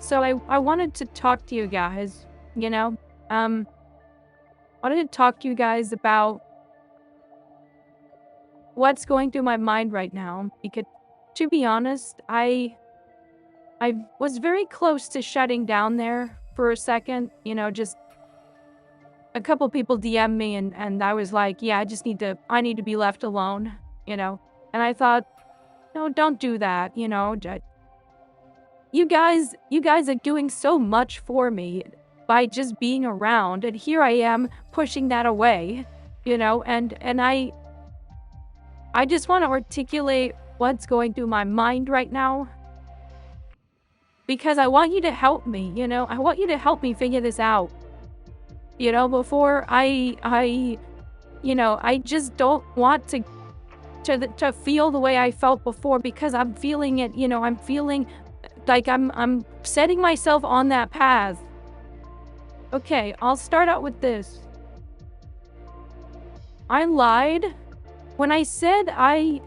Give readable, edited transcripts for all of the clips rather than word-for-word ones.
So I wanted to talk to you guys, you know? Wanted to talk to you guys about what's going through my mind right now. Because to be honest, I was very close to shutting down there for a second, just a couple people DM me and I was like, yeah, I need to be left alone, you know? And I thought, no, don't do that, you guys are doing so much for me by just being around, and here I am pushing that away, and I just want to articulate what's going through my mind right now because I want you to help me, I want you to help me figure this out. Before I just don't want to feel the way I felt before because I'm feeling it, I'm feeling like I'm setting myself on that path. Okay, I'll start out with this. I lied when I said I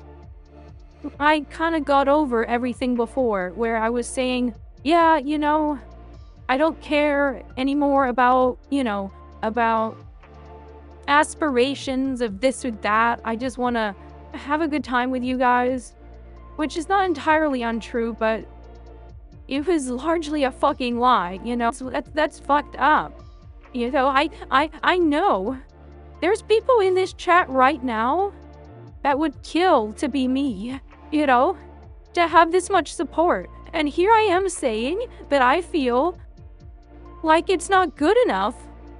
kind of got over everything before, where I was saying, yeah, I don't care anymore about aspirations of this or that. I just want to have a good time with you guys, which is not entirely untrue, but it was largely a fucking lie, So that's fucked up. I know there's people in this chat right now that would kill to be me, to have this much support. And here I am saying that I feel like it's not good enough.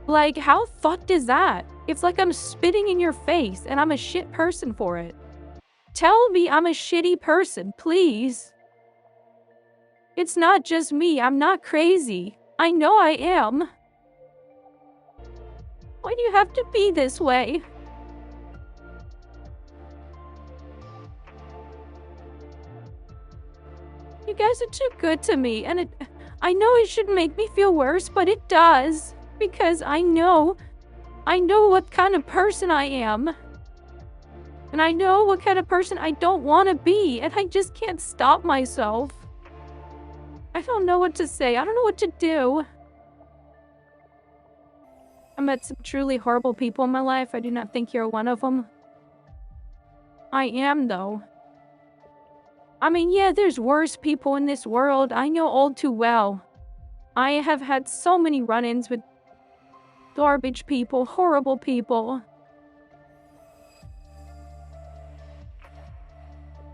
Like, how fucked is that? It's like I'm spitting in your face and I'm a shit person for it. Tell me I'm a shitty person, please. It's not just me. I'm not crazy. I know I am. Why do you have to be this way? You guys are too good to me, and I know it shouldn't make me feel worse, but it does. Because I know what kind of person I am. And I know what kind of person I don't want to be, and I just can't stop myself. I don't know what to say. I don't know what to do. I met some truly horrible people in my life. I do not think you're one of them. I am, though. I mean, yeah, there's worse people in this world. I know all too well. I have had so many run-ins with garbage people, horrible people.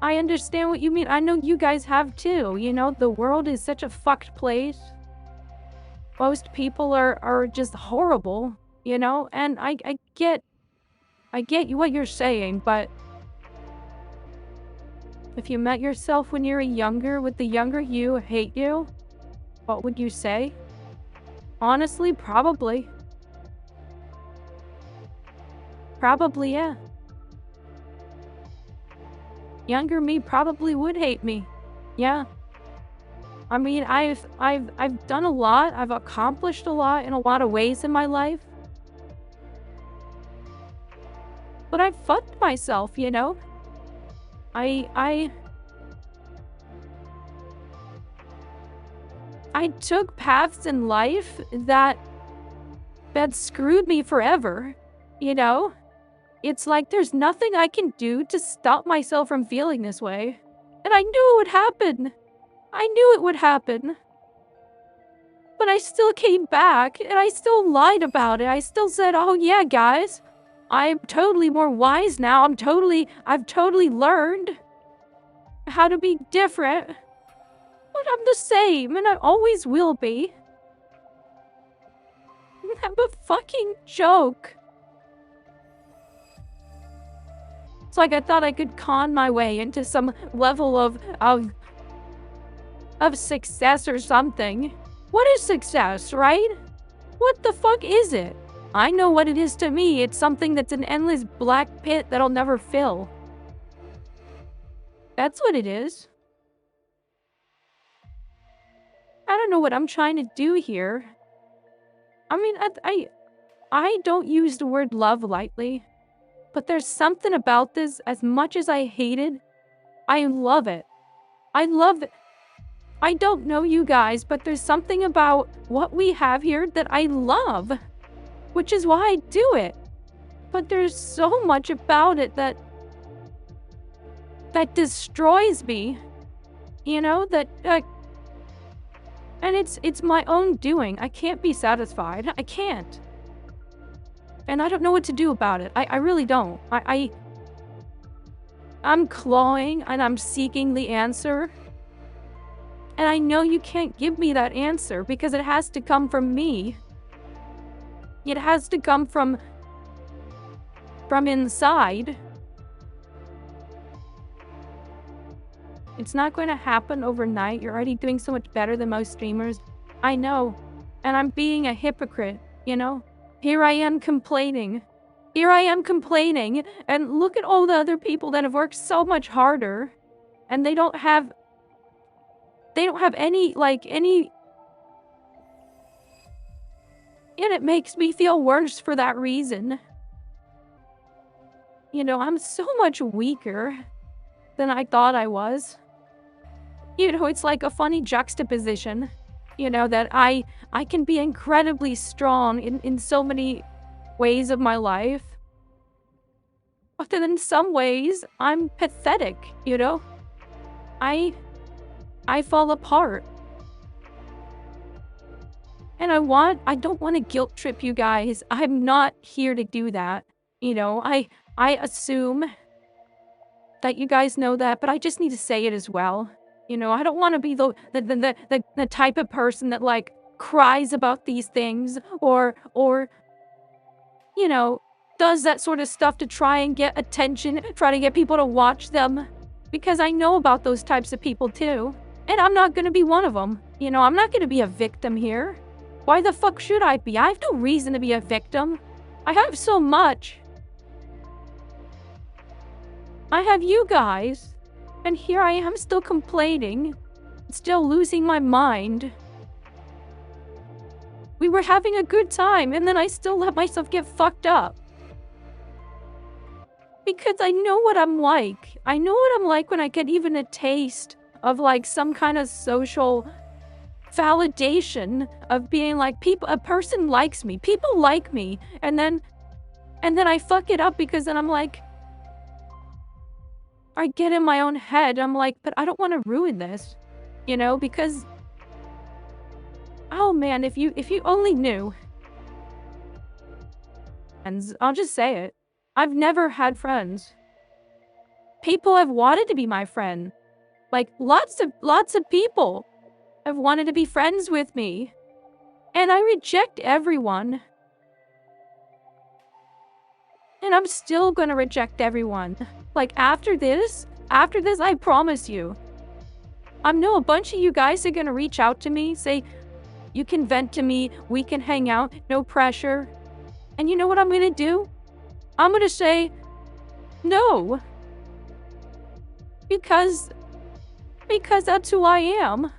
I understand what you mean. I know you guys have too. The world is such a fucked place. Most people are just horrible, and I get what you're saying, but if you met yourself when you were younger, would the younger you hate you? What would you say? Honestly, probably. Probably, yeah. Younger me probably would hate me. Yeah. I mean, I've done a lot. I've accomplished a lot in a lot of ways in my life. But I fucked myself, I took paths in life that screwed me forever, It's like there's nothing I can do to stop myself from feeling this way. And I knew it would happen. I knew it would happen. But I still came back, and I still lied about it. I still said, oh yeah, guys, I'm totally more wise now. I've totally learned how to be different. But I'm the same, and I always will be. I'm a fucking joke. It's like I thought I could con my way into some level of success or something. What is success, right? What the fuck is it? I know what it is to me. It's something that's an endless black pit that'll never fill. That's what it is. I don't know what I'm trying to do here. I mean, I don't use the word love lightly. But there's something about this, as much as I hate it, I love it. I love it. I don't know you guys, but there's something about what we have here that I love, which is why I do it. But there's so much about it that destroys me, you know, and it's my own doing. I can't be satisfied. I can't. And I don't know what to do about it. I really don't. I'm clawing and I'm seeking the answer. And I know you can't give me that answer because it has to come from me. It has to come from inside. It's not going to happen overnight. You're already doing so much better than most streamers. I know. And I'm being a hypocrite, you know? Here I am complaining. And look at all the other people that have worked so much harder. And they don't have any, and it makes me feel worse for that reason. You know, I'm so much weaker than I thought I was. You know, it's like a funny juxtaposition, you know, that I can be incredibly strong in so many ways of my life. But then in some ways, I'm pathetic, you know? I fall apart. And I don't want to guilt trip you guys. I'm not here to do that. You know, I assume that you guys know that, but I just need to say it as well. You know, I don't want to be the type of person that like cries about these things or you know, does that sort of stuff to try and get attention, try to get people to watch them, because I know about those types of people too. And I'm not going to be one of them. You know, I'm not going to be a victim here. Why the fuck should I be? I have no reason to be a victim. I have so much. I have you guys. And here I am still complaining. Still losing my mind. We were having a good time and then I still let myself get fucked up. Because I know what I'm like. I know what I'm like when I get even a taste of like some kind of social validation of being like a person likes me. People like me. And then I fuck it up because then I'm like, I get in my own head. I'm like, but I don't want to ruin this, you know, because, oh man, if you only knew. And I'll just say it. I've never had friends. People have wanted to be my friend. Like lots of people have wanted to be friends with me. And I reject everyone. And I'm still gonna reject everyone. Like after this, I promise you. I know a bunch of you guys are gonna reach out to me, say, you can vent to me, we can hang out, no pressure. And you know what I'm gonna do? I'm gonna say, no. Because that's who I am.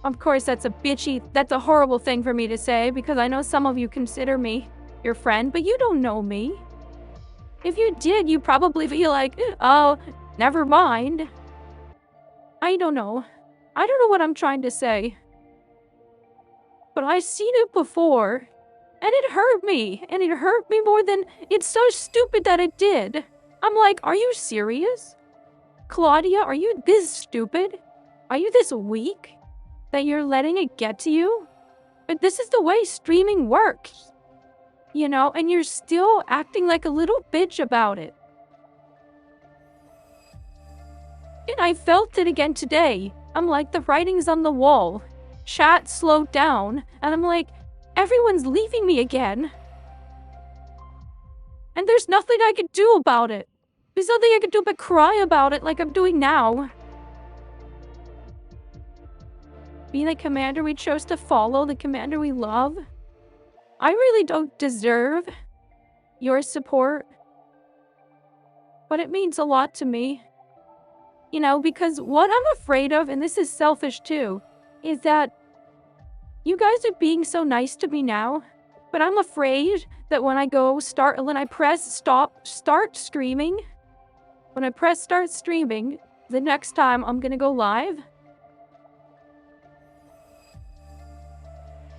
Of course, that's a horrible thing for me to say because I know some of you consider me your friend, but you don't know me. If you did, you'd probably be like, oh, never mind. I don't know. I don't know what I'm trying to say. But I've seen it before, and it hurt me. And it hurt me more than it's so stupid that it did. I'm like, are you serious? Claudia, are you this stupid? Are you this weak? That you're letting it get to you? But this is the way streaming works. You know, and you're still acting like a little bitch about it. And I felt it again today. I'm like, the writing's on the wall. Chat slowed down. And I'm like, everyone's leaving me again. And there's nothing I can do about it. There's nothing I can do but cry about it like I'm doing now. Be the commander we chose to follow, the commander we love. I really don't deserve your support. But it means a lot to me. You know, because what I'm afraid of, and this is selfish too, is that you guys are being so nice to me now. But I'm afraid that when I press start streaming, when I press start streaming, the next time I'm gonna go live.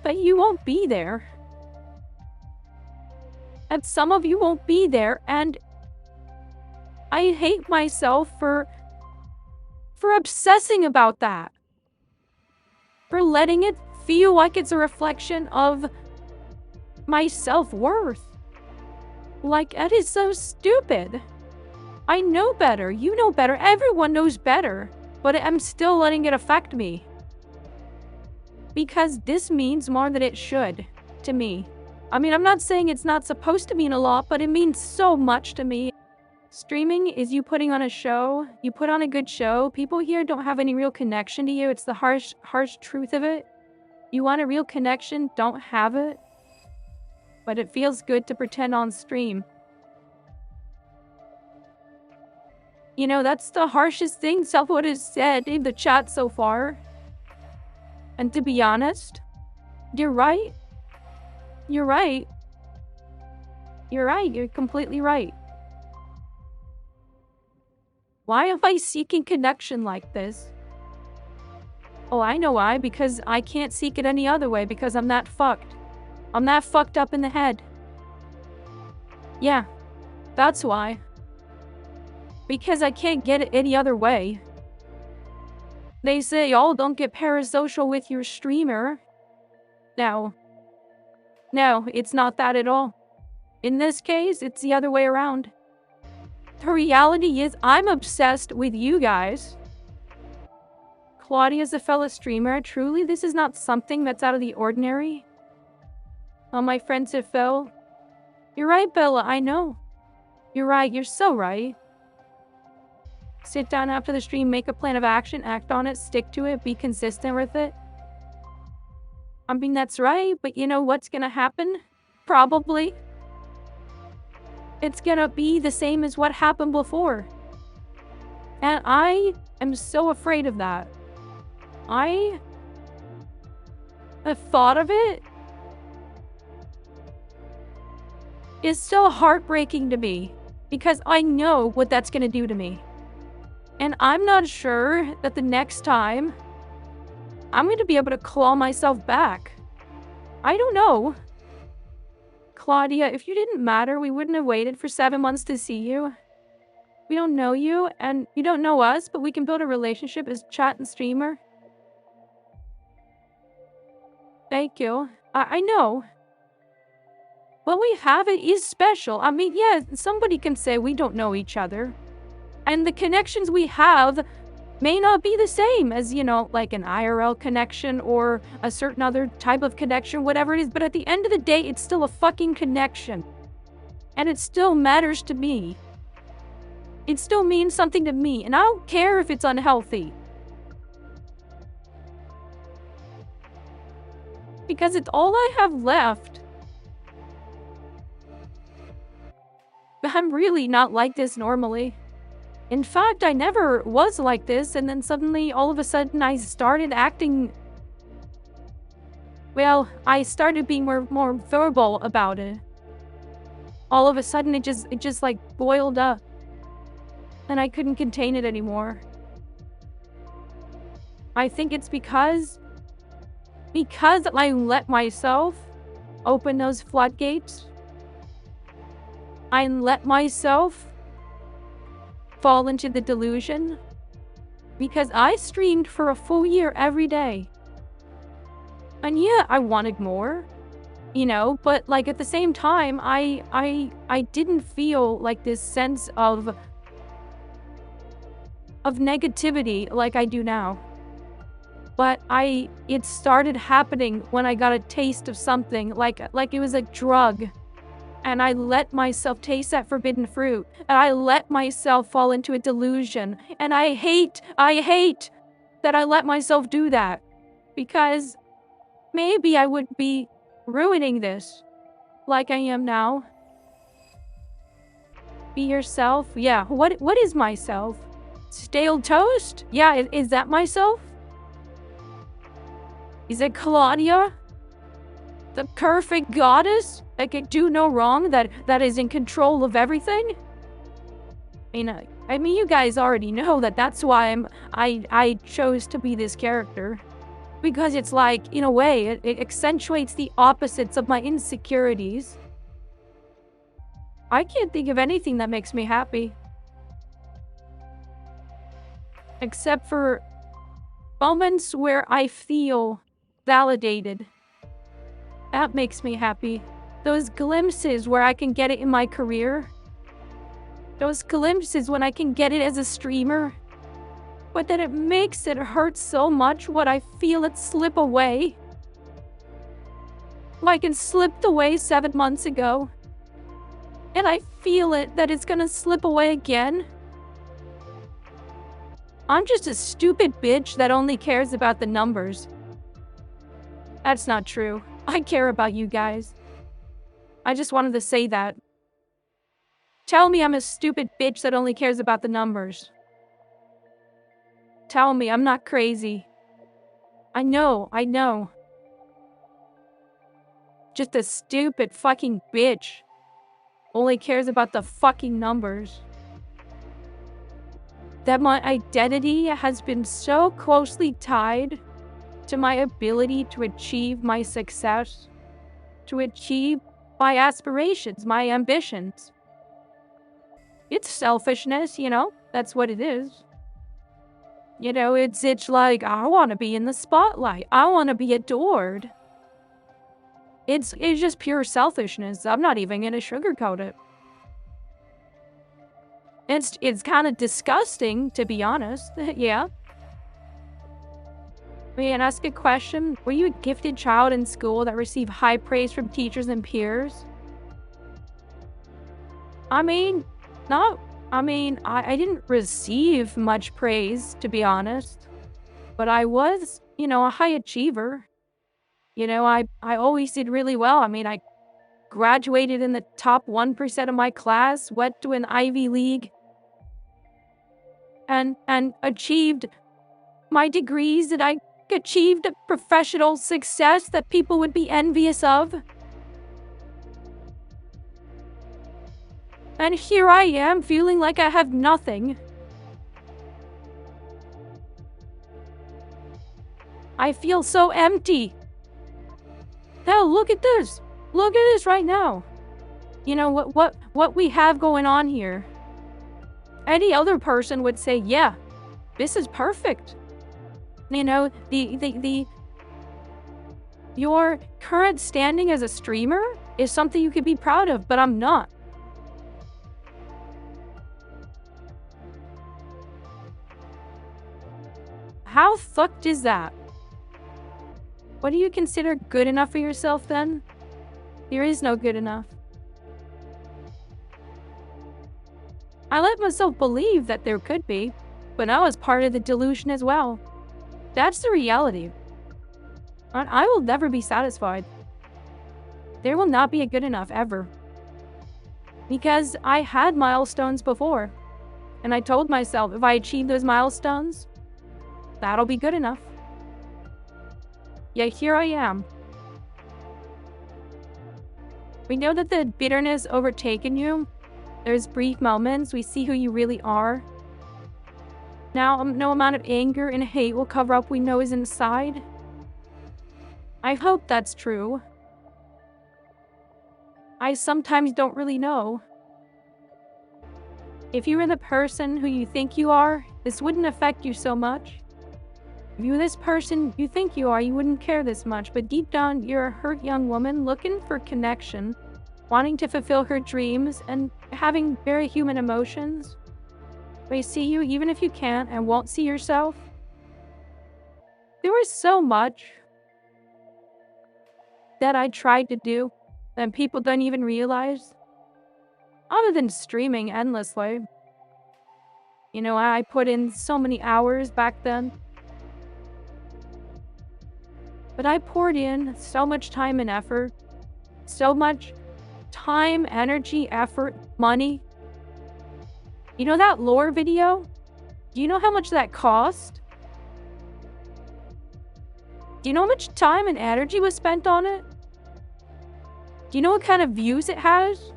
But you won't be there. And some of you won't be there, and I hate myself for obsessing about that. For letting it feel like it's a reflection of my self-worth. Like, that is so stupid. I know better, you know better, everyone knows better, but I'm still letting it affect me. Because this means more than it should to me. I mean, I'm not saying it's not supposed to mean a lot, but it means so much to me. Streaming is you putting on a show. You put on a good show. People here don't have any real connection to you. It's the harsh truth of it. You want a real connection, don't have it. But it feels good to pretend on stream. You know, that's the harshest thing Selfwood has said in the chat so far. And to be honest, you're right. You're right. You're right. You're completely right. Why am I seeking connection like this? Oh, I know why. Because I can't seek it any other way because I'm that fucked. I'm that fucked up in the head. Yeah, that's why. Because I can't get it any other way. They say, oh, don't get parasocial with your streamer. No, it's not that at all. In this case, it's the other way around. The reality is, I'm obsessed with you guys. Claudia's a fellow streamer. Truly, this is not something that's out of the ordinary. All my friends have fell. You're right, Bella, I know. You're right, you're so right. Sit down after the stream, make a plan of action, act on it, stick to it, be consistent with it. I mean, that's right, but you know what's gonna happen? Probably. It's gonna be the same as what happened before. And I am so afraid of that. The thought of it is so heartbreaking to me because I know what that's gonna do to me. And I'm not sure that the next time I'm going to be able to claw myself back. I don't know. Claudia, if you didn't matter, we wouldn't have waited for 7 months to see you. We don't know you, and you don't know us, but we can build a relationship as chat and streamer. Thank you. I know. What we have is special. I mean, yeah, somebody can say we don't know each other. And the connections we have may not be the same as, you know, like an IRL connection or a certain other type of connection, whatever it is. But at the end of the day, it's still a fucking connection. And it still matters to me. It still means something to me. And I don't care if it's unhealthy. Because it's all I have left. But I'm really not like this normally. In fact, I never was like this, and then suddenly, all of a sudden, I started acting... Well, I started being more verbal about it. All of a sudden, it just like, boiled up. And I couldn't contain it anymore. I think it's because I let myself open those floodgates. I let myself fall into the delusion because I streamed for a full year every day. And yeah, I wanted more, you know, but like at the same time, I didn't feel like this sense of negativity like I do now. But it started happening when I got a taste of something like it was a drug. And I let myself taste that forbidden fruit. And I let myself fall into a delusion. And I hate that I let myself do that. Because maybe I would be ruining this like I am now. Be yourself? Yeah, what is myself? Stale toast? Yeah, is that myself? Is it Claudia? The perfect goddess that can do no wrong, that is in control of everything? I mean, I mean, you guys already know that that's why I chose to be this character. Because it's like, in a way, it accentuates the opposites of my insecurities. I can't think of anything that makes me happy. Except for moments where I feel validated. That makes me happy. Those glimpses where I can get it in my career. Those glimpses when I can get it as a streamer. But then it makes it hurt so much when I feel it slip away. Like it slipped away 7 months ago. And I feel it that it's gonna slip away again. I'm just a stupid bitch that only cares about the numbers. That's not true. I care about you guys. I just wanted to say that. Tell me I'm a stupid bitch that only cares about the numbers. Tell me I'm not crazy. I know. Just a stupid fucking bitch. Only cares about the fucking numbers. That my identity has been so closely tied to my ability to achieve my success, to achieve my aspirations, my ambitions. It's selfishness, you know? That's what it is. You know, it's like, I want to be in the spotlight. I want to be adored. It's just pure selfishness. I'm not even going to sugarcoat it. It's kind of disgusting, to be honest. Yeah. May I ask a question? Were you a gifted child in school that received high praise from teachers and peers? I didn't receive much praise, to be honest. But I was, a high achiever. I always did really well. I graduated in the top 1% of my class, went to an Ivy League, and achieved my degrees, and I achieved a professional success that people would be envious of. And here I am, feeling like I have nothing. I feel so empty. Now look at this. Look at this right now. You know what we have going on here. Any other person would say, yeah, this is perfect. Your current standing as a streamer is something you could be proud of, but I'm not. How fucked is that? What do you consider good enough for yourself then? There is no good enough. I let myself believe that there could be, but I was part of the delusion as well. That's the reality. I will never be satisfied. There will not be a good enough ever. Because I had milestones before, and I told myself if I achieve those milestones, that'll be good enough. Yet here I am. We know that the bitterness overtaken you. There's brief moments, we see who you really are. Now, no amount of anger and hate will cover up what we know is inside. I hope that's true. I sometimes don't really know. If you were the person who you think you are, this wouldn't affect you so much. If you were this person you think you are, you wouldn't care this much, but deep down, you're a hurt young woman looking for connection, wanting to fulfill her dreams, and having very human emotions. They see you even if you can't and won't see yourself. There was so much that I tried to do that people don't even realize. Other than streaming endlessly. I put in so many hours back then. But I poured in so much time and effort. So much time, energy, effort, money. You know that lore video? Do you know how much that cost? Do you know how much time and energy was spent on it? Do you know what kind of views it has?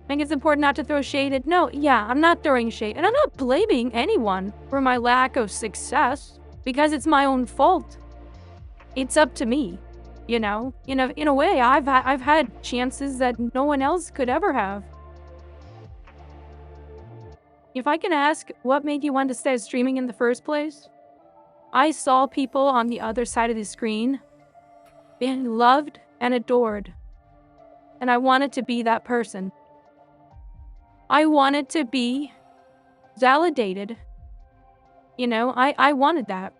I think it's important not to throw shade at, no, yeah, I'm not throwing shade. And I'm not blaming anyone for my lack of success because it's my own fault. It's up to me, you know? In a way, I've had chances that no one else could ever have. If I can ask, what made you want to start streaming in the first place? I saw people on the other side of the screen being loved and adored. And I wanted to be that person. I wanted to be validated. You know, I wanted that.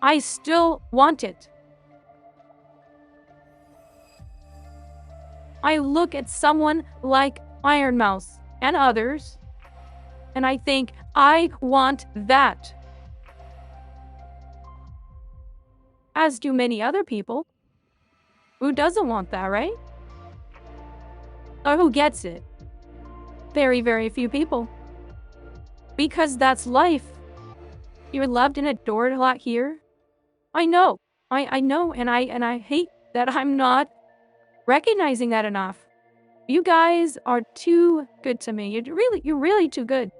I still want it. I look at someone like Iron Mouse and others, and I think, I want that. As do many other people. Who doesn't want that, right? Or who gets it? Very, very few people. Because that's life. You're loved and adored a lot here. I know. I know, and I hate that I'm not recognizing that enough. You guys are too good to me. You're really too good.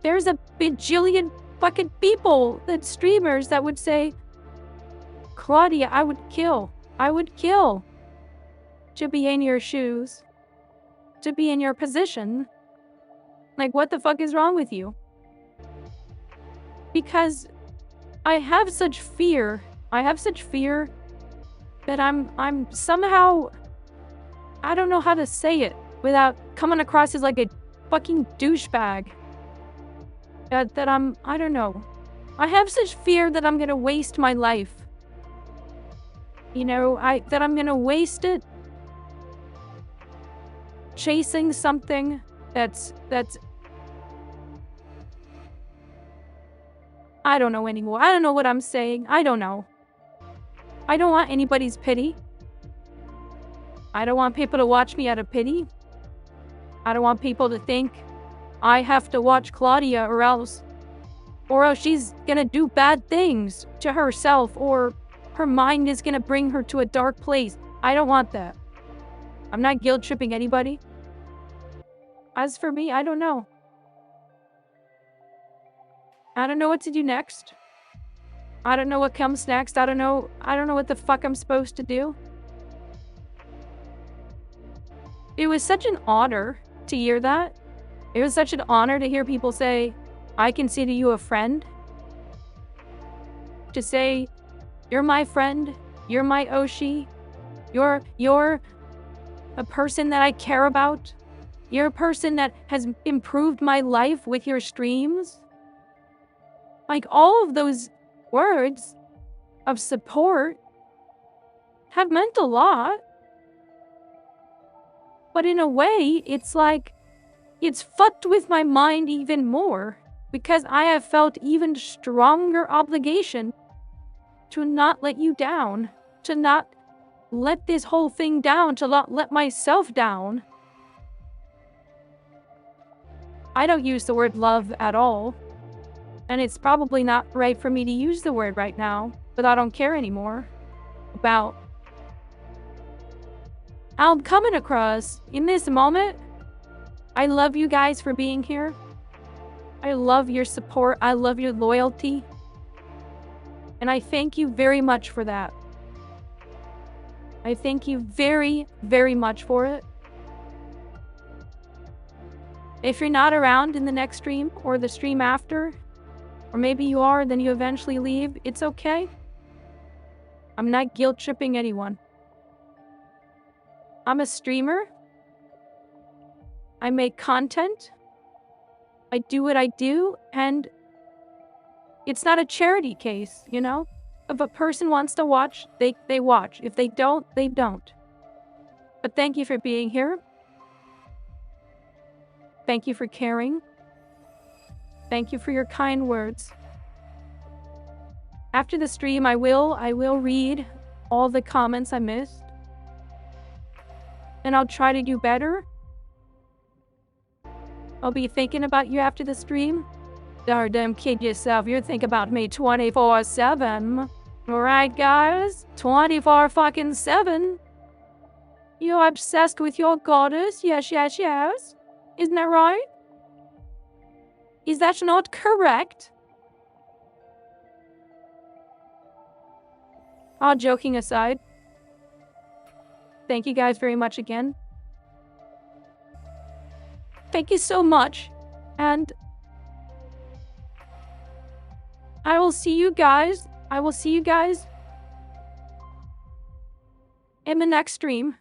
There's a bajillion fucking people, that streamers, that would say, Claudia, I would kill to be in your shoes, to be in your position. Like, what the fuck is wrong with you? Because I have such fear. That I'm somehow, I don't know how to say it without coming across as like a fucking douchebag. I don't know. I have such fear that I'm gonna waste my life. You know, that I'm gonna waste it chasing something that's I don't know anymore. I don't know what I'm saying. I don't know. I don't want anybody's pity. I don't want people to watch me out of pity. I don't want people to think I have to watch Claudia or else she's gonna do bad things to herself, or her mind is gonna bring her to a dark place. I don't want that. I'm not guilt tripping anybody. As for me, I don't know. I don't know what to do next. I don't know what comes next. I don't know what the fuck I'm supposed to do. It was such an honor to hear that. It was such an honor to hear people say, I consider you a friend. To say, you're my friend, you're my Oshi, you're a person that I care about. You're a person that has improved my life with your streams. Like, all of those words of support have meant a lot. But in a way, it's like, it's fucked with my mind even more, because I have felt even stronger obligation to not let you down, to not let this whole thing down, to not let myself down. I don't use the word love at all. And it's probably not right for me to use the word right now, but I don't care anymore about how I'm coming across in this moment. I love you guys for being here. I love your support. I love your loyalty. And I thank you very much for that. I thank you very, very much for it. If you're not around in the next stream or the stream after, or maybe you are, then you eventually leave, it's okay. I'm not guilt tripping anyone. I'm a streamer. I make content. I do what I do, and it's not a charity case, you know? If a person wants to watch, they watch. If they don't, they don't. But thank you for being here. Thank you for caring. Thank you for your kind words. After the stream, I will read all the comments I missed. And I'll try to do better. I'll be thinking about you after the stream. Damn, kid yourself. You're thinking about me 24/7. Alright, guys? 24 fucking 7. You're obsessed with your goddess? Yes, yes, yes. Isn't that right? Is that not correct? All joking aside, thank you guys very much again. Thank you so much. And I will see you guys. I will see you guys in the next stream.